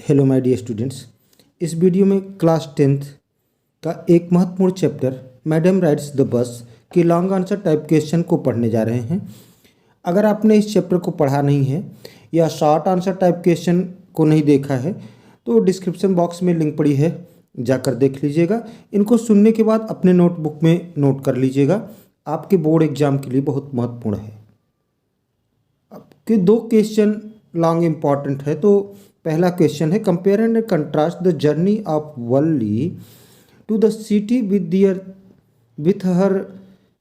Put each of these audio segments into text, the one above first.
Hello my dear students. इस video में class 10th का एक महत्वपूर्ण chapter madam rides the bus के लॉन्ग आंसर टाइप क्वेश्चन को पढ़ने जा रहे हैं। अगर आपने इस चैप्टर को पढ़ा नहीं है या शॉर्ट आंसर टाइप क्वेश्चन को नहीं देखा है तो डिस्क्रिप्शन बॉक्स में लिंक पड़ी है, जाकर देख लीजिएगा। इनको सुनने के बाद अपने नोटबुक में नोट कर लीजिएगा, आपके बोर्ड एग्जाम के लिए बहुत महत्वपूर्ण है। आपके दो क्वेश्चन लॉन्ग इम्पॉर्टेंट है। तो पहला क्वेश्चन है, compare and contrast the journey of Valli to the city with her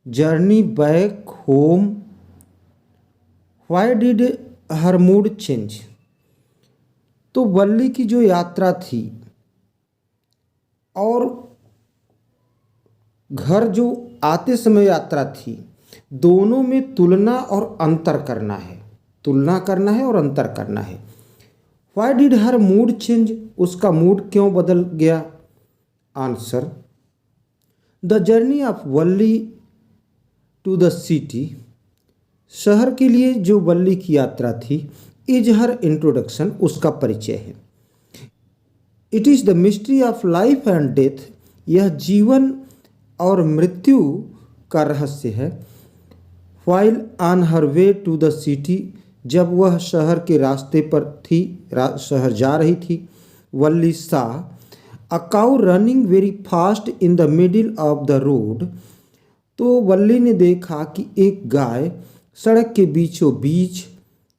journey back home, why did her mood change. तो वल्ली की जो यात्रा थी और घर जो आते समय यात्रा थी, दोनों में तुलना और अंतर करना है, तुलना करना है और अंतर करना है। Why did her mood change, उसका मूड क्यों बदल गया। Answer, the journey of Valli to the city, शहर के लिए जो वल्ली की यात्रा थी, इज हर इंट्रोडक्शन, उसका परिचय है। It is the mystery of life and death, यह जीवन और मृत्यु का रहस्य है। While on her way to the city, जब वह शहर के रास्ते पर थी, शहर जा रही थी, वल्ली सा a cow running very fast in the middle of the road, तो वल्ली ने देखा कि एक गाय सड़क के बीचों बीच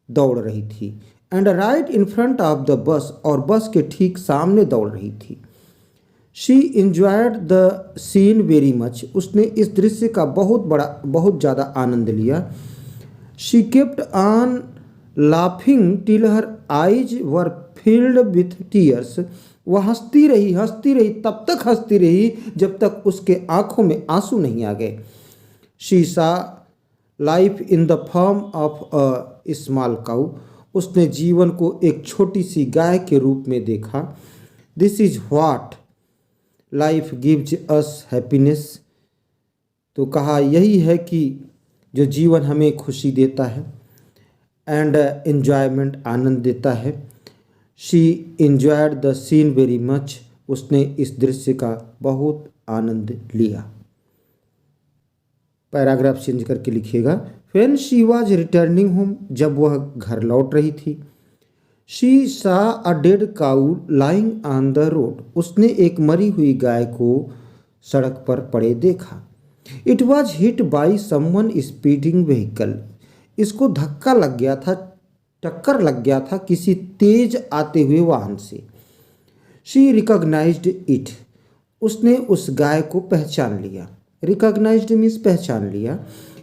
दौड़ रही थी। And right in front of the bus, और बस के ठीक सामने दौड़ रही थी। She enjoyed the scene very much, उसने इस दृश्य का बहुत ज़्यादा आनंद लिया। She kept on laughing till her eyes were filled with tears, वह हंसती रही, तब तक हंसती रही जब तक उसके आंखों में आंसू नहीं आ गए। शी सा life in the form of a small cow, उसने जीवन को एक छोटी सी गाय के रूप में देखा। This is what life gives us happiness, तो कहा यही है कि जो जीवन हमें खुशी देता है एंड एन्जॉयमेंट, आनंद देता है। She enjoyed the scene very much, उसने इस दृश्य का बहुत आनंद लिया। पैराग्राफ चेंज करके लिखिएगा। When she was returning home, जब वह घर लौट रही थी। शी सा a dead cow lying on the road, उसने एक मरी हुई गाय को सड़क पर पड़े देखा। It was hit by someone speeding vehicle, इसको धक्का लग गया था, टक्कर लग गया था किसी तेज आते हुए वाहन से। शी रिकॉग्नाइज्ड इट, उसने उस गाय को पहचान लिया। रिकॉग्नाइज्ड मीन्स पहचान लिया।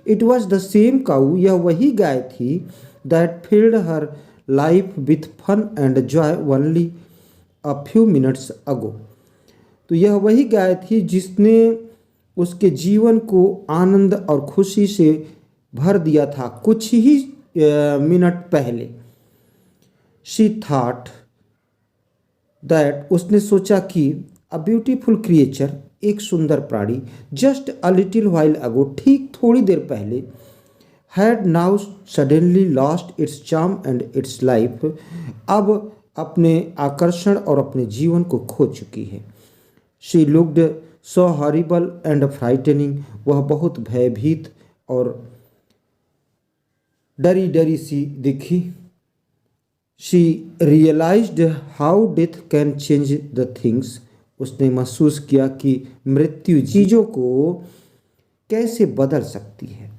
It was the same cow, यह वही गाय थी। That filled her life with fun and joy only a few minutes ago, तो यह वही गाय थी जिसने उसके जीवन को आनंद और खुशी से भर दिया था कुछ ही मिनट पहले। शी थॉट दैट, उसने सोचा कि अ ब्यूटीफुल क्रिएचर, एक सुंदर प्राणी, जस्ट अ लिटिल व्हाइल अगो, ठीक थोड़ी देर पहले, had now suddenly lost its charm and it's life, अब अपने आकर्षण और अपने जीवन को खो चुकी है। She looked so horrible and frightening, वह बहुत भयभीत और डरी डरी सी दिखी। She realised how death can change the things, उसने महसूस किया कि मृत्यु चीज़ों को कैसे बदल सकती है।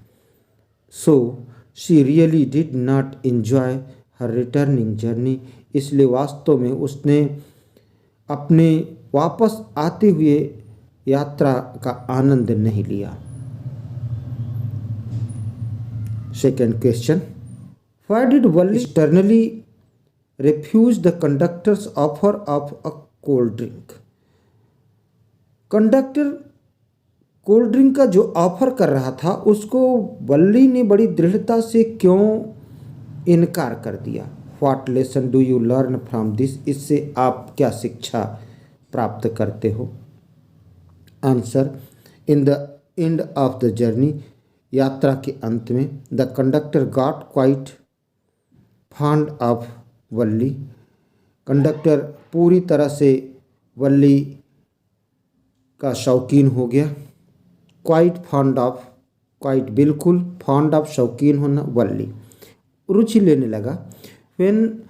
So she really did not enjoy her returning journey, इसलिए वास्तव में उसने अपने वापस आते हुए यात्रा का आनंद नहीं लिया। Second question, why did Valli sternly refuse the conductor's offer of a cold drink. Conductor cold drink का जो ऑफर कर रहा था उसको वल्ली ने बड़ी दृढ़ता से क्यों इनकार कर दिया। What lesson do you learn from this, इससे आप क्या शिक्षा प्राप्त करते हो। Answer, in the end of the journey, यात्रा के अंत में, the conductor got quite fond of Valli, conductor पूरी तरह से वल्ली का शौकीन हो गया। क्वाइट बिल्कुल, फॉन्ड ऑफ शौकीन होना, वल्ली रुचि लेने लगा। When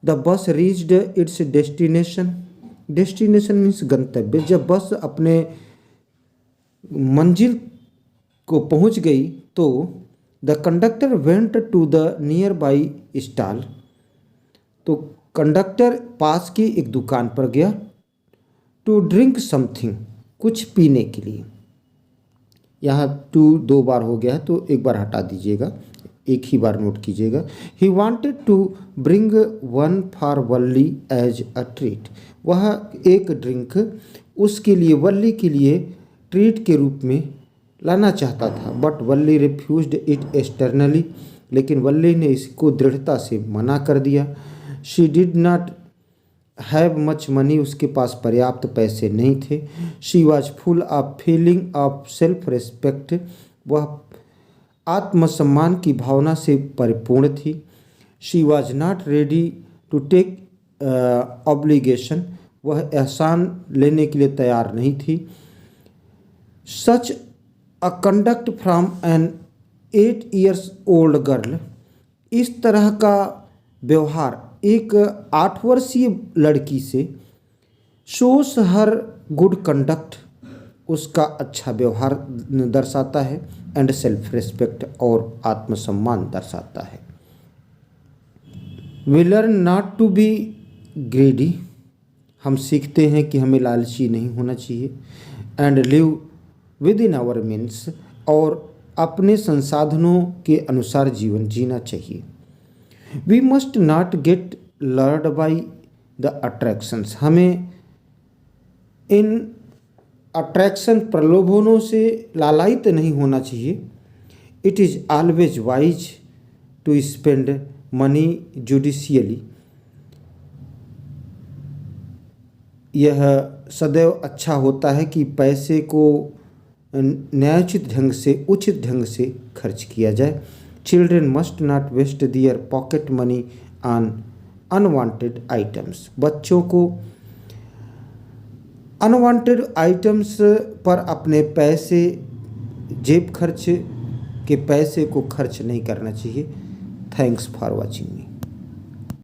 the bus reached its destination means गंतव्य। जब बस अपने मंजिल को पहुंच गई तो the conductor went to the nearby stall, तो कंडक्टर पास की एक दुकान पर गया। टू ड्रिंक समथिंग, कुछ पीने के लिए। यहाँ टू 2 बार हो गया है तो एक बार हटा दीजिएगा, एक ही बार नोट कीजिएगा। He wanted to bring one for Valli as a treat, वह एक ड्रिंक उसके लिए, वल्ली के लिए ट्रीट के रूप में लाना चाहता था। But Valli refused it externally, लेकिन वल्ली ने इसको दृढ़ता से मना कर दिया। She did not have much money, उसके पास पर्याप्त पैसे नहीं थे। She was full of feeling of self respect, वह आत्मसम्मान की भावना से परिपूर्ण थी। She was not ready to take obligation, वह एहसान लेने के लिए तैयार नहीं थी। Such a conduct from an 8 years old girl, इस तरह का व्यवहार एक 8 वर्षीय लड़की से, शोस हर गुड कंडक्ट, उसका अच्छा व्यवहार दर्शाता है, एंड सेल्फ रिस्पेक्ट, और आत्मसम्मान दर्शाता है। We learn not to be greedy, हम सीखते हैं कि हमें लालची नहीं होना चाहिए। And live within our means, और अपने संसाधनों के अनुसार जीवन जीना चाहिए। We must not get lured by the attractions, हमें इन अट्रैक्शन प्रलोभनों से लालायित नहीं होना चाहिए। It is always wise to spend money judicially, यह सदैव अच्छा होता है कि पैसे को न्यायोचित ढंग से, उचित ढंग से खर्च किया जाए। Children must not waste their pocket money on unwanted items, बच्चों को अनवांटेड आइटम्स पर अपने पैसे, जेब खर्च के पैसे को खर्च नहीं करना चाहिए। Thanks for watching me.